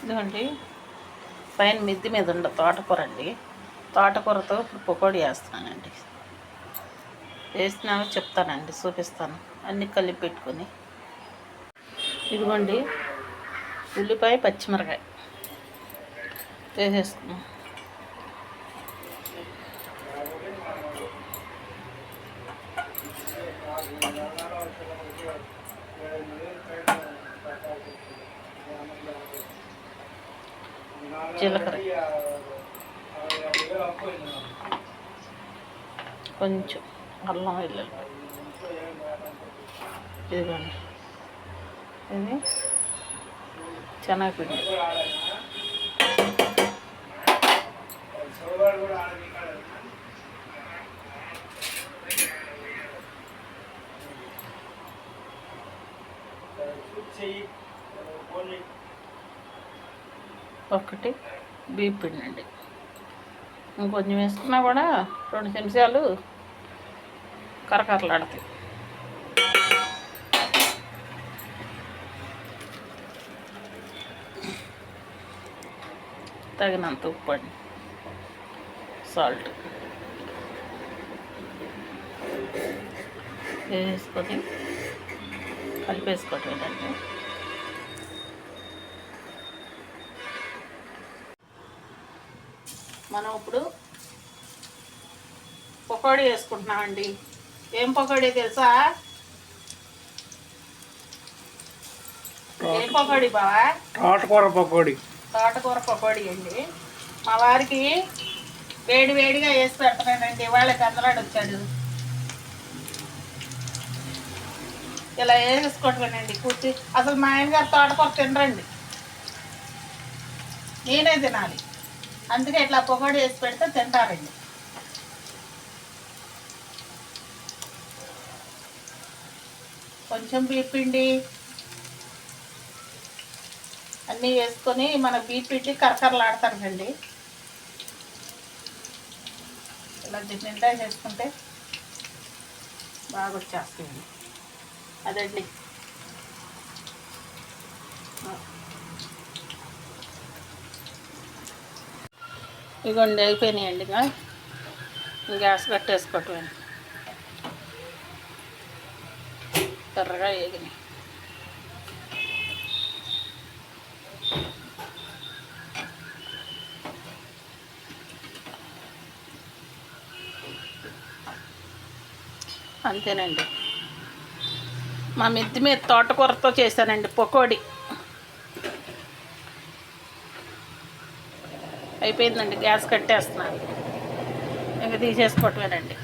ఇదిగోండి పైన మిద్ది మీద ఉండ తోటకూర అండి. తోటకూరతో ఇప్పుడు పకోడీ వేస్తున్నానండి. వేసినాక చెప్తానండి, చూపిస్తాను అన్నీ కలిపి పెట్టుకొని. ఇదిగోండి ఉల్లిపాయ పచ్చిమిరకాయ వేసేసుకున్నాం. జీలకర్ర కొంచెం అల్లం వెల్లుల్లి, ఇదిగోండి ఇది శనగపిండి, ఒకటి బియ్యం పిండి అండి. ఇంకొంచెం వేసుకున్నా కూడా 2 చెంచాలు కరకరలాడతాయి. తగినంత ఉప్పు అండి, సాల్ట్ వేసుకొని కలిపేసుకోవటం ఏంటంటే మనం ఇప్పుడు పకోడీ వేసుకుంటున్నామండి. ఏం పకోడీ తెలుసా? ఏం పకోడీ బావా? తోటకూర పకోడీ. తోటకూర పకోడీ అండి. మా వారికి వేడి వేడిగా వేసి పెడతానండి. వాళ్ళకి అందరాడు వచ్చాడు. ఇలా వేసేసుకోవటమేనండి కూర్చి. అసలు మా ఆయనగారు తోటకూర తినరండి, నేనే తినాలి. అందుకే ఇట్లా పకోడీ వేసి పెడితే తింటారండి. కొంచెం బియ్యం పిండి అన్నీ వేసుకొని మన బియ్యం పిండి కరకరలాడతారండి. ఇలా నిండా చేసుకుంటే బాగా వచ్చేస్తుంది. అదండి ఇదిగోండి అయిపోయినాయండి. గ్యాస్ కట్టేసుకోవటమే. ఎర్రగా వేగినాయి. అంతేనండి. మా మిద్ది మీద తోటకూరతో చేశానండి పకోడీ. అయిపోయిందండి. గ్యాస్ కట్టేస్తున్నాను. ఇంకా తీసేసుకోవటమేనండి.